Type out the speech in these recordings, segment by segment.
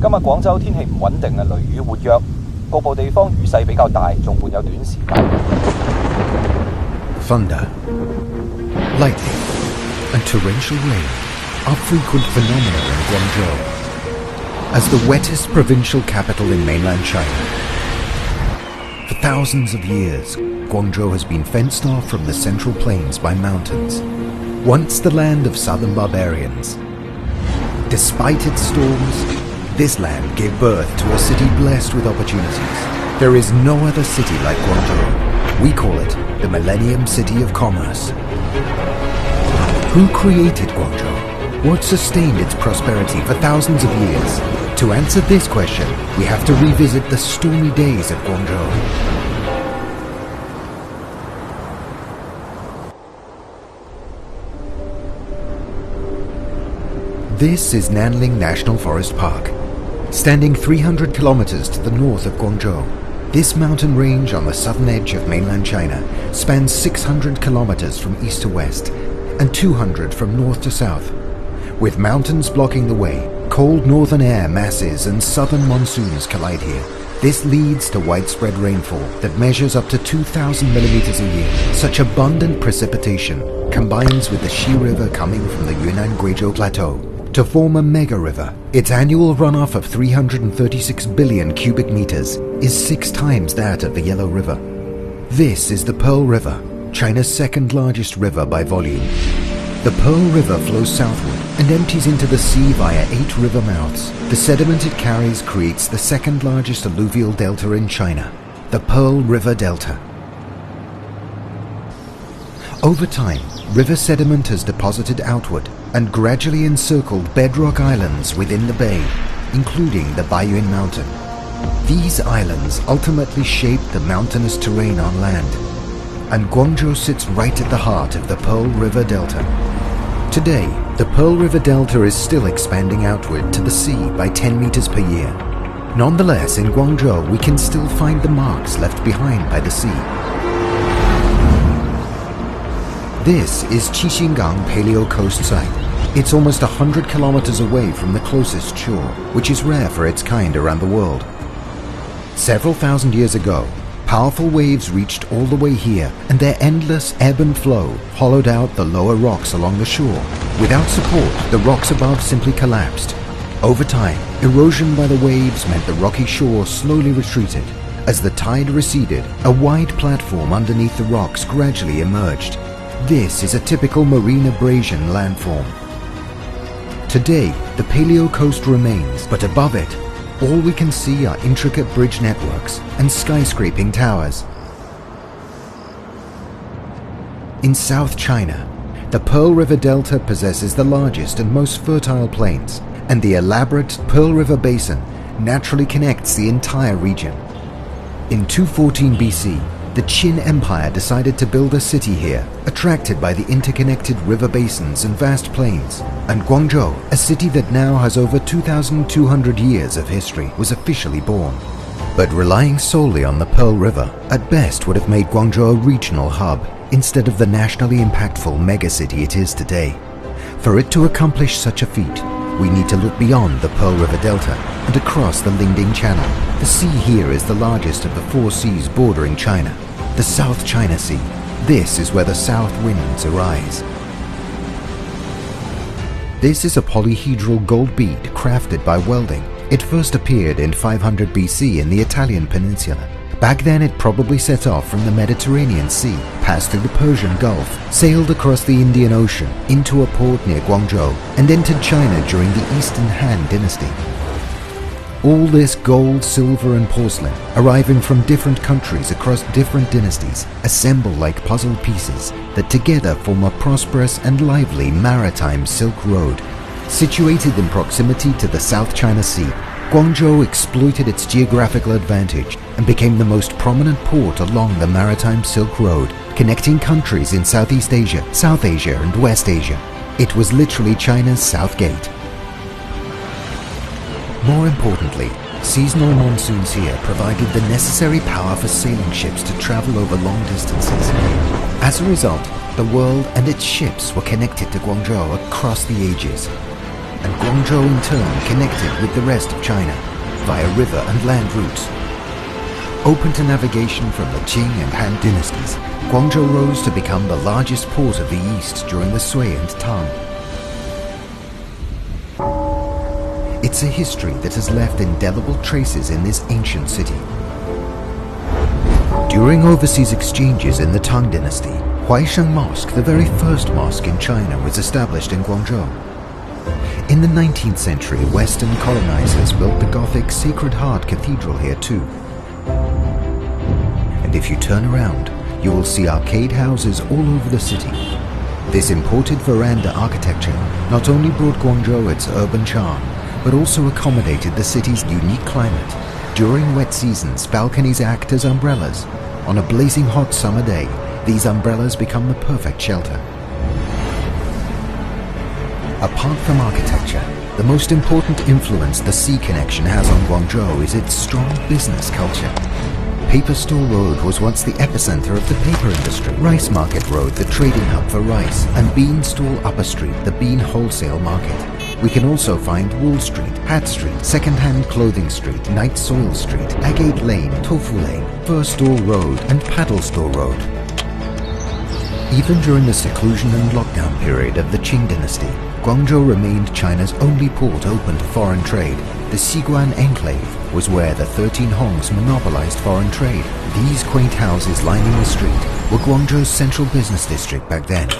今日廣州天氣唔穩定，雷雨活躍，局部地方雨勢比較大，仲伴有短時間。Thunder, lightning, and torrential rain are frequent phenomena in Guangzhou. As the wettest provincial capital in mainland China, for thousands of years, Guangzhou has been fenced off from the central plains by mountains, once the land of southern barbarians. Despite its storms, this land gave birth to a city blessed with opportunities. There is no other city like Guangzhou. We call it the Millennium City of Commerce. Who created Guangzhou? What sustained its prosperity for thousands of years? To answer this question, we have to revisit the stormy days of Guangzhou. This is Nanling National Forest Park. Standing 300 kilometers to the north of Guangzhou, this mountain range on the southern edge of mainland China spans 600 kilometers from east to west and 200 from north to south. With mountains blocking the way, cold northern air masses and southern monsoons collide here. This leads to widespread rainfall that measures up to 2,000 millimeters a year. Such abundant precipitation combines with the Xi River coming from the Yunnan Guizhou Plateau to form a mega river. Its annual runoff of 336 billion cubic meters is 6 times that of the Yellow River. This is the Pearl River, China's second largest river by volume. The Pearl River flows southward and empties into the sea via 8 river mouths. The sediment it carries creates the second largest alluvial delta in China, the Pearl River Delta. Over time, river sediment has deposited outward and gradually encircled bedrock islands within the bay, including the Baiyun Mountain. These islands ultimately shape the mountainous terrain on land, and Guangzhou sits right at the heart of the Pearl River Delta. Today, the Pearl River Delta is still expanding outward to the sea by 10 meters per year. Nonetheless, in Guangzhou, we can still find the marks left behind by the sea. This is Qixingang Paleo Coast Site. It's almost 100 kilometers away from the closest shore, which is rare for its kind around the world. Several thousand years ago, powerful waves reached all the way here, and their endless ebb and flow hollowed out the lower rocks along the shore. Without support, the rocks above simply collapsed. Over time, erosion by the waves meant the rocky shore slowly retreated. As the tide receded, a wide platform underneath the rocks gradually emerged. This is a typical marine abrasion landform. Today, the Paleo Coast remains, but above it, all we can see are intricate bridge networks and skyscraping towers. In South China, the Pearl River Delta possesses the largest and most fertile plains, and the elaborate Pearl River Basin naturally connects the entire region. In 214 BC, the Qin Empire decided to build a city here, attracted by the interconnected river basins and vast plains, and Guangzhou, a city that now has over 2,200 years of history, was officially born. But relying solely on the Pearl River, at best would have made Guangzhou a regional hub, instead of the nationally impactful megacity it is today. For it to accomplish such a feat, we need to look beyond the Pearl River Delta and across the Lingding Channel. The sea here is the largest of the 4 seas bordering China, the South China Sea. This is where the south winds arise. This is a polyhedral gold bead crafted by welding. It first appeared in 500 BC in the Italian peninsula. Back then it probably set off from the Mediterranean Sea, passed through the Persian Gulf, sailed across the Indian Ocean into a port near Guangzhou, and entered China during the Eastern Han Dynasty. All this gold, silver and porcelain, arriving from different countries across different dynasties, assemble like puzzle pieces that together form a prosperous and lively maritime Silk Road. Situated in proximity to the South China Sea, Guangzhou exploited its geographical advantage and became the most prominent port along the maritime Silk Road, connecting countries in Southeast Asia, South Asia and West Asia. It was literally China's South Gate. More importantly, seasonal monsoons here provided the necessary power for sailing ships to travel over long distances. As a result, the world and its ships were connected to Guangzhou across the ages. and Guangzhou in turn connected with the rest of China via river and land routes. Open to navigation from the Qing and Han dynasties, Guangzhou rose to become the largest port of the East during the Sui and Tang. It's a history that has left indelible traces in this ancient city. During overseas exchanges in the Tang dynasty, Huaisheng Mosque, the very first mosque in China, was established in Guangzhou. In the 19th century, Western colonizers built the Gothic Sacred Heart Cathedral here too. And if you turn around, you will see arcade houses all over the city. This imported veranda architecture not only brought Guangzhou its urban charm, but also accommodated the city's unique climate. During wet seasons, balconies act as umbrellas. On a blazing hot summer day, these umbrellas become the perfect shelter. Apart from architecture, the most important influence the sea connection has on Guangzhou is its strong business culture. Paper Store Road was once the epicenter of the paper industry, Rice Market Road the trading hub for rice, and Bean Stall Upper Street the bean wholesale market. We can also find Wool Street, Hat Street, Second-Hand Clothing Street, Night Soil Street, Agate Lane, Tofu Lane, Fur Store Road and Paddle Store Road. Even during the seclusion and lockdown period of the Qing dynasty, Guangzhou remained China's only port open to foreign trade. The Xiguan Enclave was where the 13 Hongs monopolized foreign trade. These quaint houses lining the street were Guangzhou's central business district back then.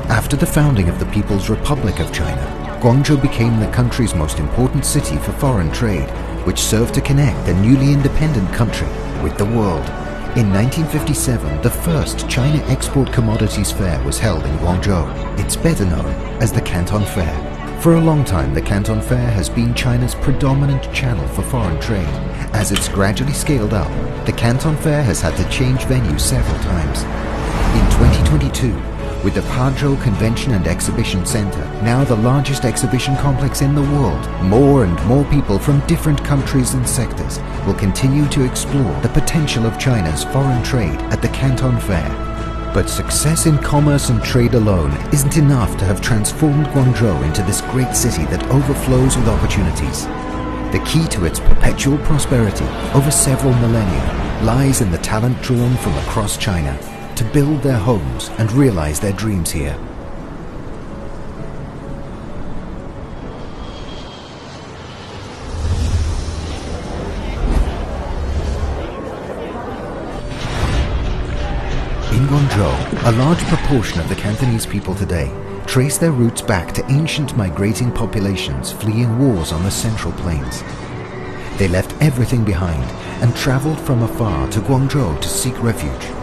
After the founding of the People's Republic of China, Guangzhou became the country's most important city for foreign trade, which served to connect the newly independent country with the world. In 1957, the first China Export Commodities Fair was held in Guangzhou. It's better known as the Canton Fair. For a long time, the Canton Fair has been China's predominant channel for foreign trade. As it's gradually scaled up, the Canton Fair has had to change venues several times. In 2022, with the Pazhou Convention and Exhibition Center, now the largest exhibition complex in the world, more and more people from different countries and sectors will continue to explore the potential of China's foreign trade at the Canton Fair. But success in commerce and trade alone isn't enough to have transformed Guangzhou into this great city that overflows with opportunities. The key to its perpetual prosperity over several millennia lies in the talent drawn from across China to build their homes and realize their dreams here. In Guangzhou, a large proportion of the Cantonese people today trace their roots back to ancient migrating populations fleeing wars on the Central Plains. They left everything behind and traveled from afar to Guangzhou to seek refuge.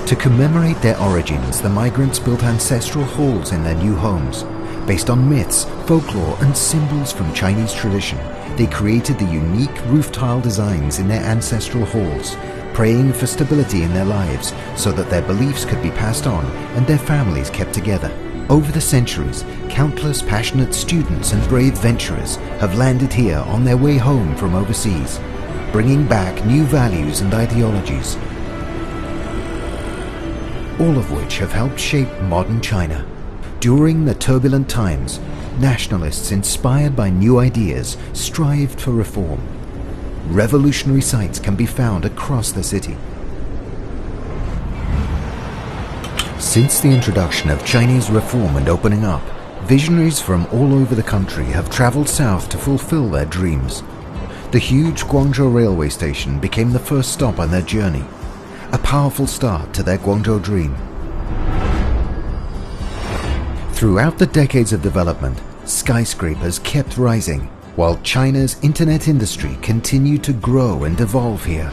To commemorate their origins, the migrants built ancestral halls in their new homes. Based on myths, folklore, and symbols from Chinese tradition, they created the unique roof tile designs in their ancestral halls, praying for stability in their lives so that their beliefs could be passed on and their families kept together. Over the centuries, countless passionate students and brave venturers have landed here on their way home from overseas, bringing back new values and ideologies, all of which have helped shape modern China. During the turbulent times, nationalists inspired by new ideas strived for reform. Revolutionary sites can be found across the city. Since the introduction of Chinese reform and opening up, visionaries from all over the country have traveled south to fulfill their dreams. The huge Guangzhou railway station became the first stop on their journey, a powerful start to their Guangzhou dream. Throughout the decades of development, skyscrapers kept rising, while China's internet industry continued to grow and evolve here.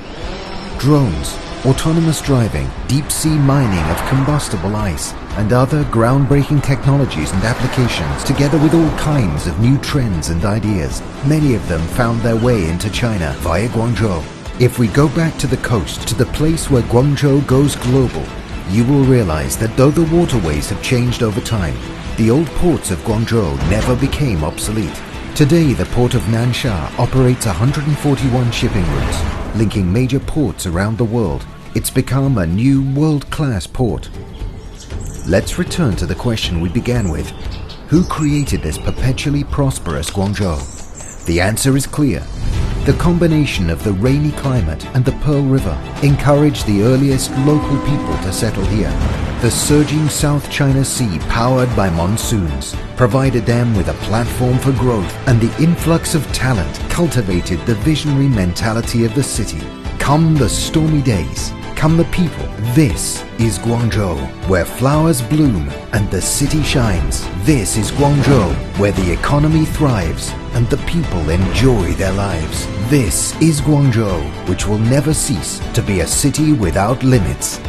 Drones, autonomous driving, deep-sea mining of combustible ice, and other groundbreaking technologies and applications, together with all kinds of new trends and ideas, many of them found their way into China via Guangzhou. If we go back to the coast, to the place where Guangzhou goes global, you will realize that though the waterways have changed over time, the old ports of Guangzhou never became obsolete. Today, the port of Nansha operates 141 shipping routes, linking major ports around the world. It's become a new world-class port. Let's return to the question we began with. Who created this perpetually prosperous Guangzhou? The answer is clear. The combination of the rainy climate and the Pearl River encouraged the earliest local people to settle here. The surging South China Sea, powered by monsoons, provided them with a platform for growth, and the influx of talent cultivated the visionary mentality of the city. Come the stormy days, come the people. This is Guangzhou, where flowers bloom and the city shines. This is Guangzhou, where the economy thrives and the people enjoy their lives. This is Guangzhou, which will never cease to be a city without limits.